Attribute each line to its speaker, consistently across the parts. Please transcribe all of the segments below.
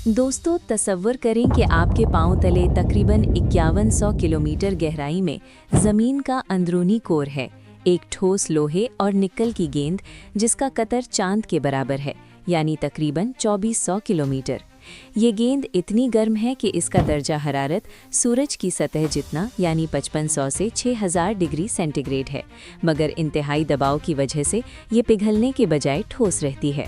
Speaker 1: दोस्तों, तसव्वुर करें कि आपके पांव तले तकरीबन 5100 किलोमीटर गहराई में ज़मीन का अंदरूनी कोर है। एक ठोस लोहे और निकल की गेंद जिसका कतर चांद के बराबर है, यानी तकरीबन 2400 किलोमीटर। ये गेंद इतनी गर्म है कि इसका दर्जा हरारत सूरज की सतह जितना यानी 5500 से 6000 डिग्री सेंटीग्रेड है, मगर इंतहाई दबाव की वजह से ये पिघलने के बजाय ठोस रहती है।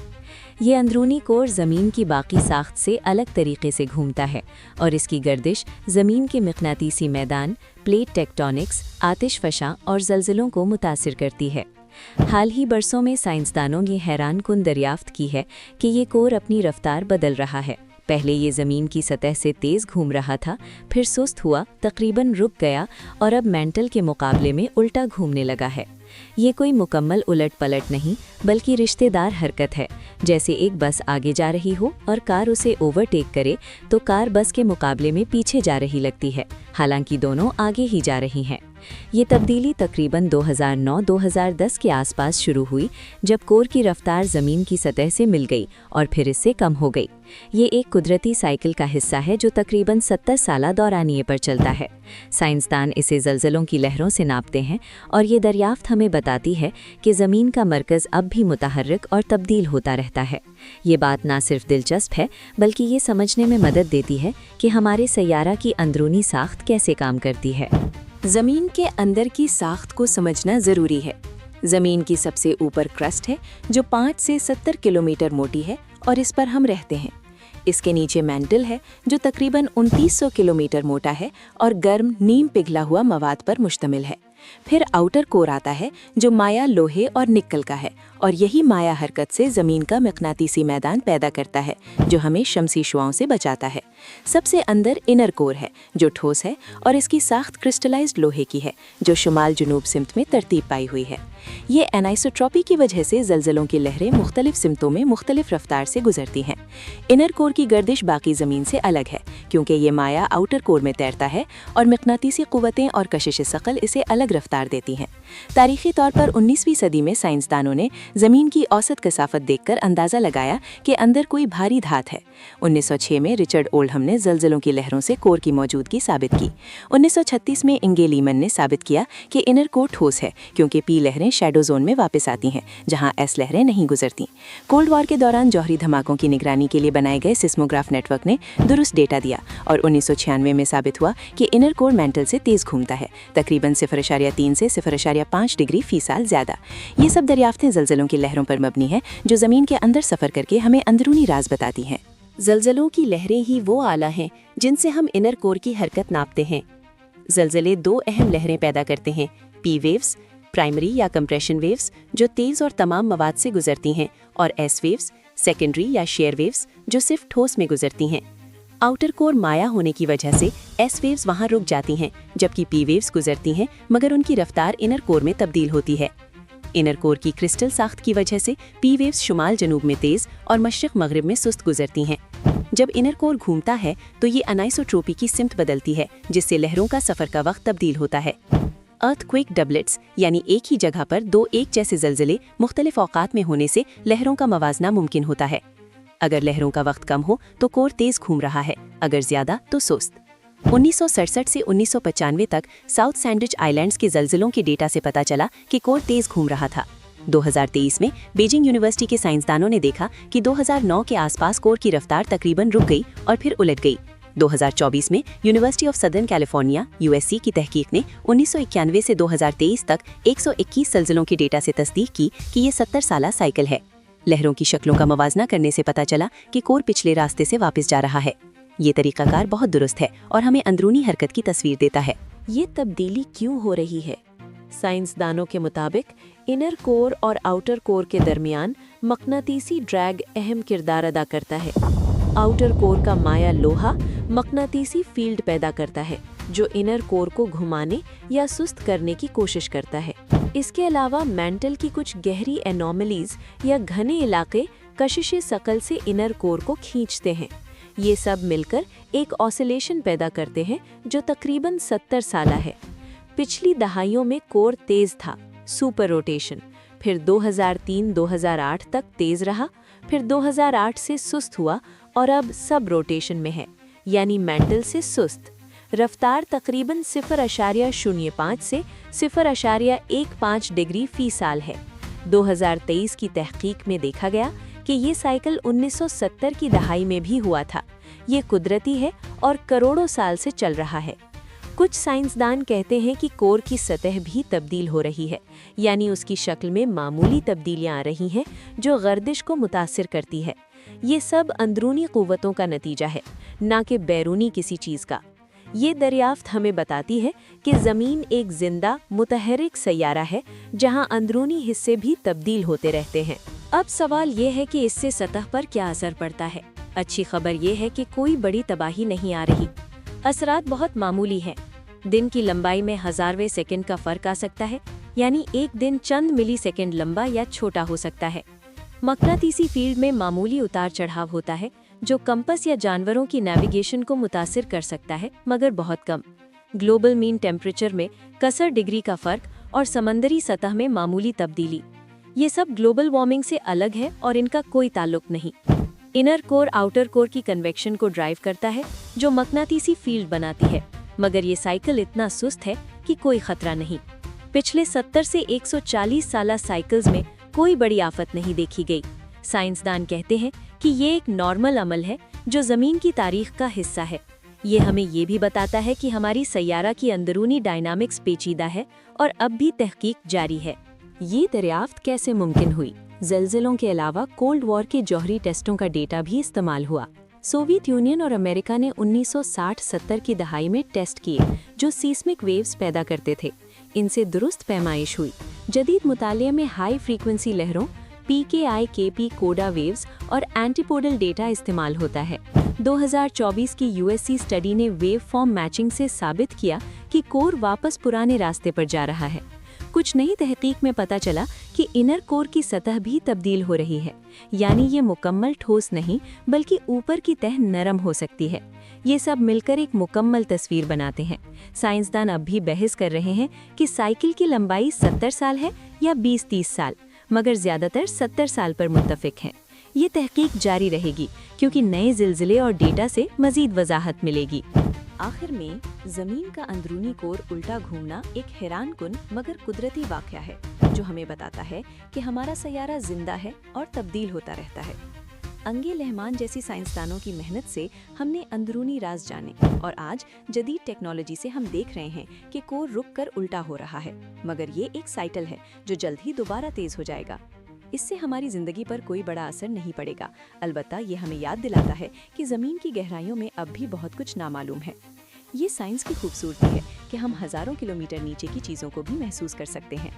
Speaker 1: ये अंदरूनी कोर ज़मीन की बाकी साख्त से अलग तरीके से घूमता है और इसकी गर्दिश ज़मीन के मक़नातीसी मैदान, प्लेट टेक्टोनिक्स, आतिशफ़शां और ज़लज़लों को मुतासिर करती है। हाल ही बरसों में साइंसदानों ने हैरानकुन दरियाफ्त की है कि ये कोर अपनी रफ्तार बदल रहा है। पहले ये ज़मीन की सतह से तेज़ घूम रहा था, फिर सुस्त हुआ, तकरीबन रुक गया और अब मैंटल के मुकाबले में उल्टा घूमने लगा है। ये कोई मुकम्मल उलट पलट नहीं, बल्कि रिश्तेदार हरकत है। जैसे एक बस आगे जा रही हो और कार उसे ओवरटेक करे तो कार बस के मुकाबले में पीछे जा रही लगती है, हालांकि दोनों आगे ही जा रही हैं। ये तब्दीली तकरीबन 2009-2010 के आसपास शुरू हुई, जब कोर की रफ्तार ज़मीन की सतह से मिल गई और फिर इससे कम हो गई। ये एक कुदरती साइकिल का हिस्सा है जो तकरीबन 70 साला दौरानिए पर चलता है। साइंसदान इसे ज़लज़लों की लहरों से नापते हैं और ये दरियाफ्त हमें बताती है कि ज़मीन का मरकज़ अब भी मुतहर्रिक और तब्दील होता रहता है। ये बात ना सिर्फ दिलचस्प है, बल्कि ये समझने में मदद देती है कि हमारे सैयारा की अंदरूनी साख्त कैसे काम करती है।
Speaker 2: ज़मीन के अंदर की साख्त को समझना ज़रूरी है। ज़मीन की सबसे ऊपर क्रस्ट है जो 5 से 70 किलोमीटर मोटी है और इस पर हम रहते हैं। इसके नीचे मैंटल है जो तकरीबन 2900 किलोमीटर मोटा है और गर्म नीम पिघला हुआ मवाद पर मुश्तमिल है। फिर आउटर कोर आता है जो माया लोहे और निकल का है और यही माया हरकत से ज़मीन का मक़नातीसी मैदान पैदा करता है जो हमें शमसी शुआओं से बचाता है। सबसे अंदर इनर कोर है जो ठोस है और इसकी साख्त क्रिस्टलाइज्ड लोहे की है जो शुमाल जुनूब सिमत में तरतीब पाई हुई है। ये एनाइसोट्रॉपी की वजह से ज़लज़लों की लहरें मुख्तलिफ सिमतों में मुख्तलिफ रफ्तार से गुजरती हैं। इनर कोर की गर्दिश बाकी ज़मीन से अलग है क्योंकि ये माया आउटर कोर में तैरता है और मक़नातीसी क़ुव्वतें और कशिश सकल इसे अलग रफ्तार देती हैं। तारीख़ी तौर पर 19वीं सदी में साइंसदानों ने ज़मीन की औसत कसाफत देखकर अंदाज़ा लगाया कि अंदर कोई भारी धात है। 1906 में रिचर्ड ओल्डहम ने ज़लज़लों की लहरों से कोर की मौजूदगी साबित की। 1936 में इंगे लीमन ने साबित किया कि इनर कोर ठोस है क्योंकि पी लहरें शैडो जोन में वापस आती हैं जहां एस लहरें नहीं गुजरती। कोल्ड वॉर के दौरान जौहरी धमाकों की निगरानी के लिए बनाए गए सिस्मोग्राफ नेटवर्क ने दुरुस्त डेटा दिया और 1996 में साबित हुआ कि इनर कोर मैंटल से तेज़ घूमता है, तकरीबन 0.3 से 0.5 डिग्री फी साल ज़्यादा। ये सब दरियाफ्तें ज़लज़लों की लहरों पर मबनी है जो ज़मीन के अंदर सफ़र करके हमें अंदरूनी राज बताती हैं।
Speaker 3: ज़लज़लों की लहरें ही वो आला हैं जिनसे हम इनर कोर की हरकत नापते हैं। ज़लज़ले दो अहम लहरें पैदा करते हैं, पी वेव्स प्राइमरी या कंप्रेशन वेव्स जो तेज़ और तमाम मवाद से गुजरती हैं, और एस वेव्स सेकेंडरी या शेयर वेव्स जो सिर्फ ठोस में गुजरती हैं। आउटर कोर माया होने की वजह से एस वेव्स वहाँ रुक जाती हैं जबकि पी वेव्स गुजरती हैं, मगर उनकी रफ्तार इनर कोर में तब्दील होती है। इनर कोर की क्रिस्टल साख्त की वजह से पी वेव्स शुमाल जनूब में तेज़ और मशरिक मगरिब में सुस्त गुजरती हैं। जब इनर कोर घूमता है तो ये अनाइसोट्रोपी की सिमत बदलती है जिससे लहरों का सफ़र का वक्त तब्दील होता है। अर्थक्वेक डबलेट्स यानी एक ही जगह पर दो एक जैसे ज़लज़ले मुख्तलिफ औकात में होने से लहरों का मवाजना मुमकिन होता है। अगर लहरों का वक्त कम हो तो कोर तेज़ घूम रहा है, अगर ज़्यादा तो सुस्त। 1967 से 1995 तक साउथ सैंडविच आइलैंड्स के ज़लज़लों के डेटा से पता चला कि कोर तेज़ घूम रहा था। 2023 में बीजिंग यूनिवर्सिटी के साइंसदानों ने देखा कि 2009 के आसपास कोर की रफ्तार तकरीबन रुक गई और फिर उलट गई। 2024 में university of southern California (USC) की तहकीक ने 1991 से 2023 तक 121 ज़लज़लों के डेटा से तस्दीक की कि ये 70 साला साइकिल है। लहरों की शक्लों का मवाजना करने से पता चला कि कोर पिछले रास्ते से वापस जा रहा है। ये तरीक़ाकार बहुत दुरुस्त है और हमें अंदरूनी हरकत की तस्वीर देता है।
Speaker 1: ये तब्दीली क्यों हो रही है? साइंसदानों के मुताबिक इनर कोर और आउटर कोर के दरमियान मक़नातीसी ड्रैग अहम किरदार अदा करता है। आउटर कोर का माया लोहा मक़नातीसी फील्ड पैदा करता है जो इनर कोर को घुमाने या सुस्त करने की कोशिश करता है। इसके अलावा मैंटल की कुछ गहरी एनोमलीज या घने इलाके कशिश सकल से इनर कोर को खींचते हैं। ये सब मिलकर एक ऑसिलेशन पैदा करते हैं जो तकरीबन 70 साला है। पिछली दहाइयों में कोर तेज था, सुपर रोटेशन, फिर 2003-2008 तक तेज रहा, फिर 2008 से सुस्त हुआ
Speaker 2: और अब सब रोटेशन में है, यानी मैंटल से सुस्त। रफ्तार तकरीबन 0.05 से 0.15 डिग्री फी साल है। 2023 की तहकीक में देखा गया कि ये साइकिल 1970 की दहाई में भी हुआ था। ये कुदरती है और करोड़ों साल से चल रहा है। कुछ साइंसदान कहते हैं कि कोर की सतह भी तब्दील हो रही है, यानी उसकी शक्ल में मामूली तब्दीलियां आ रही हैं जो गर्दिश को मुतासिर करती है। ये सब अंदरूनी क़ुव्वतों का नतीजा है, ना कि बैरूनी किसी चीज़ का। ये दरियाफ्त हमें बताती है कि ज़मीन एक जिंदा मुतहर्रिक सैयारा है जहां अंदरूनी हिस्से भी तब्दील होते रहते हैं। अब सवाल ये है कि इससे सतह पर क्या असर पड़ता है। अच्छी खबर ये है कि कोई बड़ी तबाही नहीं आ रही। असरात बहुत मामूली हैं। दिन की लंबाई में हज़ारवें सेकंड का फ़र्क आ सकता है, यानी एक दिन चंद मिली सेकंड लंबा या छोटा हो सकता है। मकनातीसी फील्ड में मामूली उतार चढ़ाव होता है जो कंपस या जानवरों की नेविगेशन को मुतासिर कर सकता है, मगर बहुत कम। ग्लोबल मीन टेम्परेचर में कसर डिग्री का फ़र्क और समंदरी सतह में मामूली तब्दीली, ये सब ग्लोबल वार्मिंग से अलग है और इनका कोई ताल्लुक नहीं। इनर कोर आउटर कोर की कन्वेक्शन को ड्राइव करता है जो मकनातीसी फील्ड बनाती है, मगर ये साइकिल इतना सुस्त है कि कोई खतरा नहीं। पिछले 70 से 140 साला साइकिल्स में कोई बड़ी आफत नहीं देखी गई। साइंसदान कहते हैं कि ये एक नॉर्मल अमल है जो ज़मीन की तारीख का हिस्सा है। ये हमें ये भी बताता है कि हमारी सैयारा की अंदरूनी डायनामिक्स पेचीदा है और अब भी तहकीक जारी है। ये दरियाफ्त कैसे मुमकिन हुई? ज़लज़लों के अलावा कोल्ड वॉर के जौहरी टेस्टों का डेटा भी इस्तेमाल हुआ। सोवियत यूनियन और अमेरिका ने 1960-70 की दहाई में टेस्ट किए जो सीस्मिक वेव्स पैदा करते थे। इनसे दुरुस्त पैमाइश हुई। जदीद मुतालिया में हाई फ्रीक्वेंसी लहरों PKI-KP कोडा वेव्स और एंटीपोडल डेटा इस्तेमाल होता है। 2024 की USC स्टडी ने वेव फॉर्म मैचिंग से साबित किया कि कोर वापस पुराने रास्ते पर जा रहा है। कुछ नई तहकीक में पता चला कि इनर कोर की सतह भी तब्दील हो रही है, यानी ये मुकम्मल ठोस नहीं बल्कि ऊपर की तह नरम हो सकती है। ये सब मिलकर एक मुकम्मल तस्वीर बनाते हैं। साइंसदान अब भी बहस कर रहे हैं कि साइकिल की लंबाई 70 साल है या 20-30 साल, मगर ज़्यादातर 70 साल पर मुत्तफिक हैं। ये तहकीक जारी रहेगी क्योंकि नए ज़िलज़िले और डेटा से मज़ीद वजाहत मिलेगी। आखिर में ज़मीन का अंदरूनी कोर उल्टा घूमना एक हैरानकुन मगर कुदरती वाक़या है जो हमें बताता है कि हमारा सैयारा जिंदा है और तब्दील होता रहता है। अंगे लहमान जैसी साइंसदानों की मेहनत से हमने अंदरूनी राज जाने और आज जदीद टेक्नोलॉजी से हम देख रहे हैं कि कोर रुक कर उल्टा हो रहा है, मगर ये एक साइकिल है जो जल्द ही दोबारा तेज हो जाएगा। इससे हमारी जिंदगी पर कोई बड़ा असर नहीं पड़ेगा, अलबत्ता ये हमें याद दिलाता है कि ज़मीन की गहराइयों में अब भी बहुत कुछ नामालूम है। ये साइंस की खूबसूरती है कि हम हज़ारों किलोमीटर नीचे की चीज़ों को भी महसूस कर सकते हैं।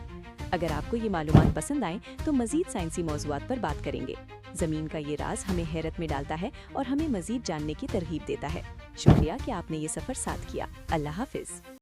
Speaker 2: अगर आपको ये मालूमात पसंद आए तो मज़ीद साइंसी मौज़ूआत पर बात करेंगे। ज़मीन का ये राज हमें हैरत में डालता है और हमें मज़ीद जानने की तरगीब देता है। शुक्रिया कि आपने ये सफ़र साथ किया। अल्लाह हाफ़िज़।